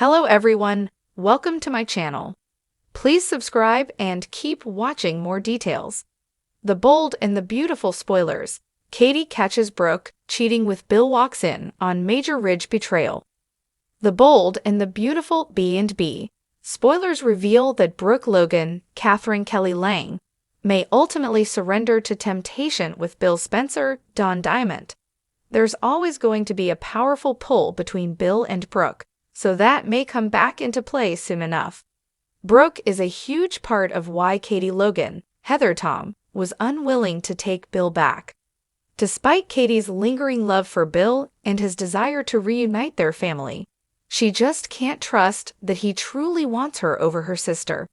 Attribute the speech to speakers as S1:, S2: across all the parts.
S1: Hello everyone, welcome to my channel. Please subscribe and keep watching more details. The bold and the beautiful spoilers. Katie catches Brooke cheating with Bill walks in on major Ridge betrayal. The bold and the beautiful B&B. Spoilers reveal that Brooke Logan, Catherine Kelly Lang, may ultimately surrender to temptation with Bill Spencer, Don Diamond. There's always going to be a powerful pull between Bill and Brooke, so that may come back into play soon enough. Brooke is a huge part of why Katie Logan, Heather Tom, was unwilling to take Bill back. Despite Katie's lingering love for Bill and his desire to reunite their family, she just can't trust that he truly wants her over her sister.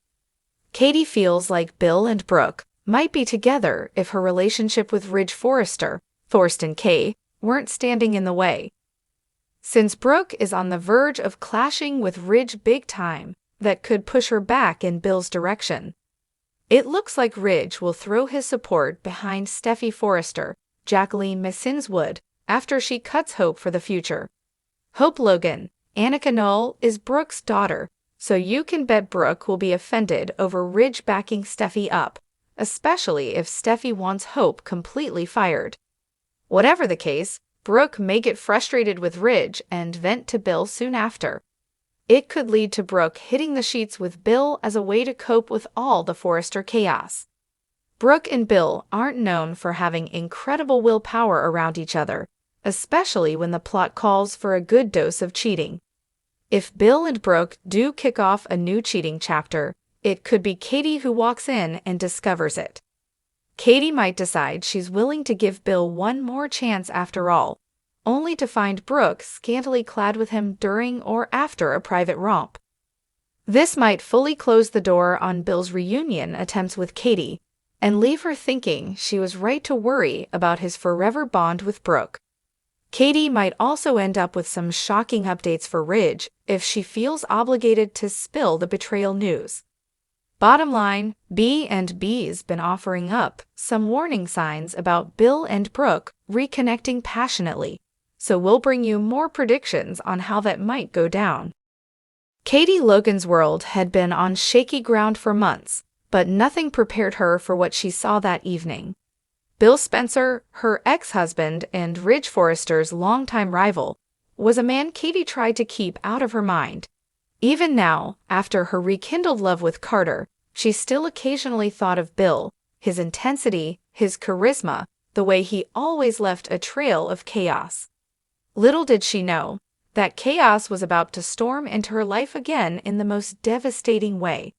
S1: Katie feels like Bill and Brooke might be together if her relationship with Ridge Thorsten K, weren't standing in the way. Since Brooke is on the verge of clashing with Ridge big time, that could push her back in Bill's direction. It looks like Ridge will throw his support behind Steffi Forrester, Jacqueline Messinswood, after she cuts Hope for the future. Hope Logan, Annika Knoll, is Brooke's daughter, so you can bet Brooke will be offended over Ridge backing Steffi up, especially if Steffi wants Hope completely fired. Whatever the case, Brooke may get frustrated with Ridge and vent to Bill soon after. It could lead to Brooke hitting the sheets with Bill as a way to cope with all the Forrester chaos. Brooke and Bill aren't known for having incredible willpower around each other, especially when the plot calls for a good dose of cheating. If Bill and Brooke do kick off a new cheating chapter, it could be Katie who walks in and discovers it. Katie might decide she's willing to give Bill one more chance after all, only to find Brooke scantily clad with him during or after a private romp. This might fully close the door on Bill's reunion attempts with Katie, and leave her thinking she was right to worry about his forever bond with Brooke. Katie might also end up with some shocking updates for Ridge if she feels obligated to spill the betrayal news. Bottom line, B&B's been offering up some warning signs about Bill and Brooke reconnecting passionately, so we'll bring you more predictions on how that might go down. Katie Logan's world had been on shaky ground for months, but nothing prepared her for what she saw that evening. Bill Spencer, her ex-husband and Ridge Forrester's longtime rival, was a man Katie tried to keep out of her mind. Even now, after her rekindled love with Carter, she still occasionally thought of Bill, his intensity, his charisma, the way he always left a trail of chaos. Little did she know that chaos was about to storm into her life again in the most devastating way.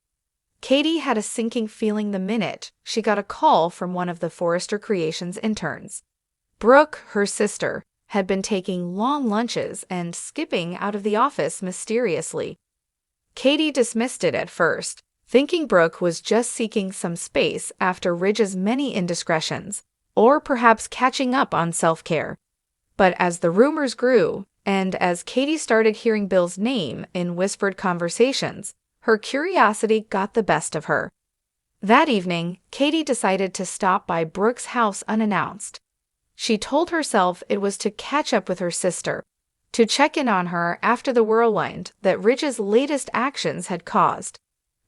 S1: Katie had a sinking feeling the minute she got a call from one of the Forrester Creations interns. Brooke, her sister, had been taking long lunches and skipping out of the office mysteriously. Katie dismissed it at first, thinking Brooke was just seeking some space after Ridge's many indiscretions, or perhaps catching up on self-care. But as the rumors grew, and as Katie started hearing Bill's name in whispered conversations, her curiosity got the best of her. That evening, Katie decided to stop by Brooke's house unannounced. She told herself it was to catch up with her sister, to check in on her after the whirlwind that Ridge's latest actions had caused.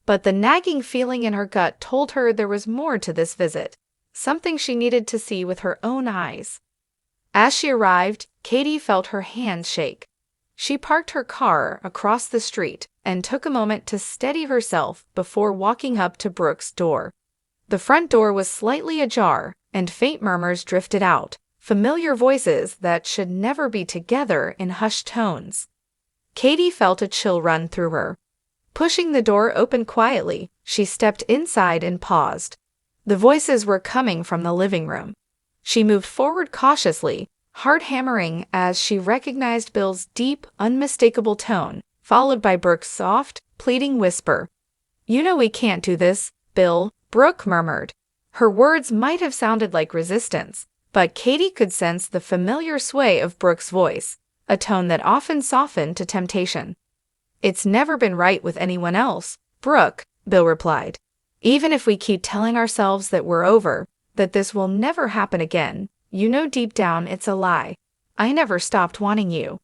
S1: But the nagging feeling in her gut told her there was more to this visit, something she needed to see with her own eyes. As she arrived, Katie felt her hands shake. She parked her car across the street and took a moment to steady herself before walking up to Brooke's door. The front door was slightly ajar, and faint murmurs drifted out, familiar voices that should never be together in hushed tones. Katie felt a chill run through her. Pushing the door open quietly, she stepped inside and paused. The voices were coming from the living room. She moved forward cautiously, heart hammering as she recognized Bill's deep, unmistakable tone, followed by Brooke's soft, pleading whisper. "You know we can't do this, Bill," Brooke murmured. Her words might have sounded like resistance, but Katie could sense the familiar sway of Brooke's voice, a tone that often softened to temptation. "It's never been right with anyone else, Brooke," Bill replied. "Even if we keep telling ourselves that we're over, that this will never happen again, you know deep down it's a lie. I never stopped wanting you."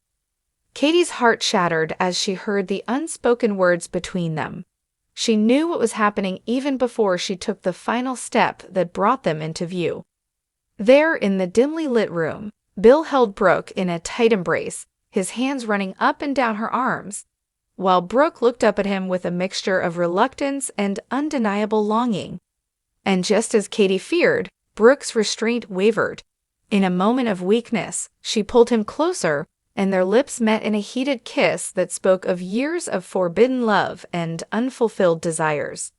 S1: Katie's heart shattered as she heard the unspoken words between them. She knew what was happening even before she took the final step that brought them into view. There, in the dimly lit room, Bill held Brooke in a tight embrace, his hands running up and down her arms, while Brooke looked up at him with a mixture of reluctance and undeniable longing. And just as Katie feared, Brooke's restraint wavered. In a moment of weakness, she pulled him closer, and their lips met in a heated kiss that spoke of years of forbidden love and unfulfilled desires.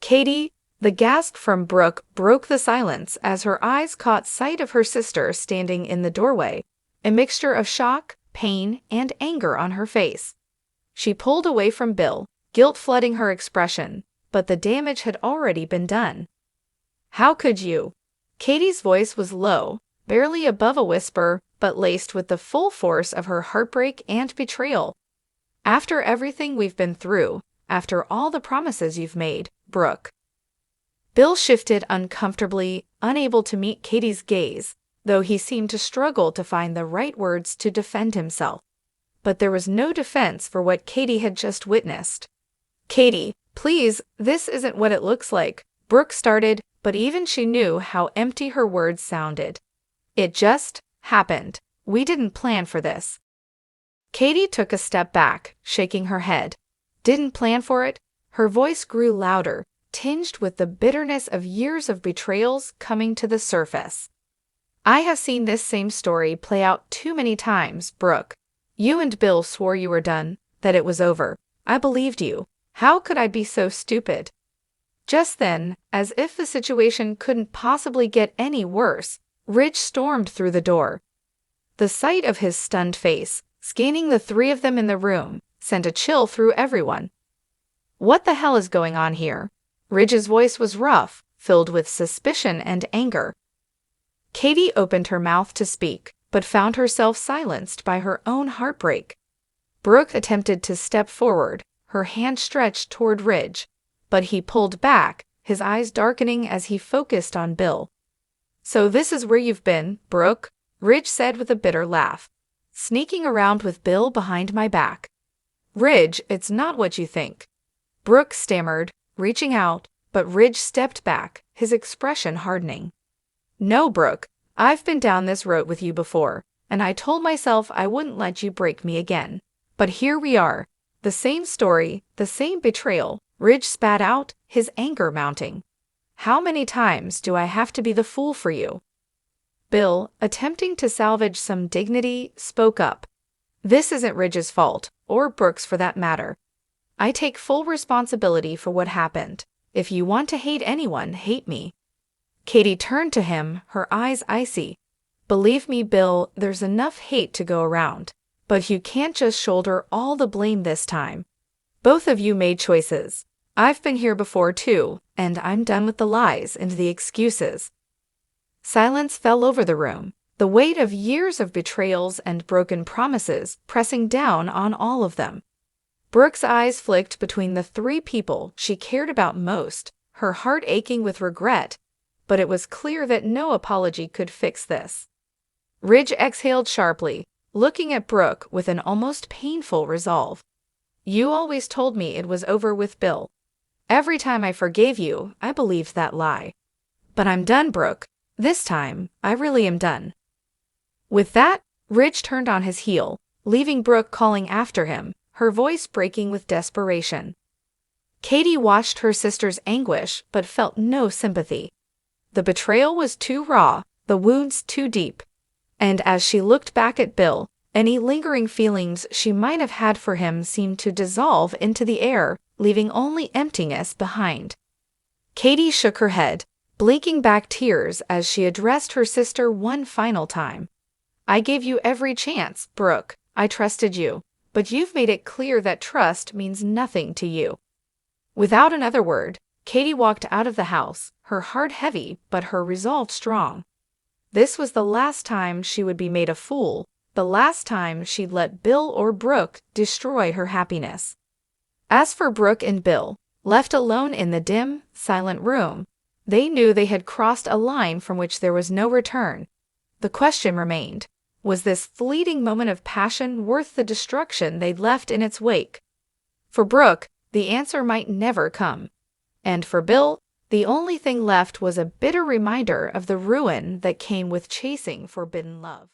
S1: "Katie," the gasp from Brooke broke the silence as her eyes caught sight of her sister standing in the doorway, a mixture of shock, pain, and anger on her face. She pulled away from Bill, guilt flooding her expression, but the damage had already been done. "How could you?" Katie's voice was low, barely above a whisper, but laced with the full force of her heartbreak and betrayal. "After everything we've been through, after all the promises you've made, Brooke." Bill shifted uncomfortably, unable to meet Katie's gaze, though he seemed to struggle to find the right words to defend himself. But there was no defense for what Katie had just witnessed. "Katie, please, this isn't what it looks like," Brooke started, but even she knew how empty her words sounded. "It just happened. We didn't plan for this." Katie took a step back, shaking her head. "Didn't plan for it?" Her voice grew louder, tinged with the bitterness of years of betrayals coming to the surface. "I have seen this same story play out too many times, Brooke. You and Bill swore you were done, that it was over. I believed you. How could I be so stupid?" Just then, as if the situation couldn't possibly get any worse, Ridge stormed through the door. The sight of his stunned face, scanning the three of them in the room, sent a chill through everyone. "What the hell is going on here?" Ridge's voice was rough, filled with suspicion and anger. Katie opened her mouth to speak, but found herself silenced by her own heartbreak. Brooke attempted to step forward, her hand stretched toward Ridge, but he pulled back, his eyes darkening as he focused on Bill. "So this is where you've been, Brooke," Ridge said with a bitter laugh. "Sneaking around with Bill behind my back." "Ridge, it's not what you think," Brooke stammered, reaching out, but Ridge stepped back, his expression hardening. "No, Brooke, I've been down this road with you before, and I told myself I wouldn't let you break me again. But here we are. The same story, the same betrayal," Ridge spat out, his anger mounting. "How many times do I have to be the fool for you?" Bill, attempting to salvage some dignity, spoke up. "This isn't Ridge's fault, or Brooke's for that matter. I take full responsibility for what happened. If you want to hate anyone, hate me." Katie turned to him, her eyes icy. "Believe me, Bill, there's enough hate to go around. But you can't just shoulder all the blame this time. Both of you made choices. I've been here before too, and I'm done with the lies and the excuses." Silence fell over the room, the weight of years of betrayals and broken promises pressing down on all of them. Brooke's eyes flicked between the three people she cared about most, her heart aching with regret, but it was clear that no apology could fix this. Ridge exhaled sharply, looking at Brooke with an almost painful resolve. "You always told me it was over with Bill. Every time I forgave you, I believed that lie. But I'm done, Brooke. This time, I really am done." With that, Ridge turned on his heel, leaving Brooke calling after him, her voice breaking with desperation. Katie watched her sister's anguish but felt no sympathy. The betrayal was too raw, the wounds too deep. And as she looked back at Bill, any lingering feelings she might have had for him seemed to dissolve into the air, leaving only emptiness behind. Katie shook her head, blinking back tears as she addressed her sister one final time. "I gave you every chance, Brooke. I trusted you, but you've made it clear that trust means nothing to you." Without another word, Katie walked out of the house, her heart heavy but her resolve strong. This was the last time she would be made a fool, the last time she'd let Bill or Brooke destroy her happiness. As for Brooke and Bill, left alone in the dim, silent room, they knew they had crossed a line from which there was no return. The question remained, Was this fleeting moment of passion worth the destruction they'd left in its wake? For Brooke, the answer might never come. And for Bill, the only thing left was a bitter reminder of the ruin that came with chasing forbidden love.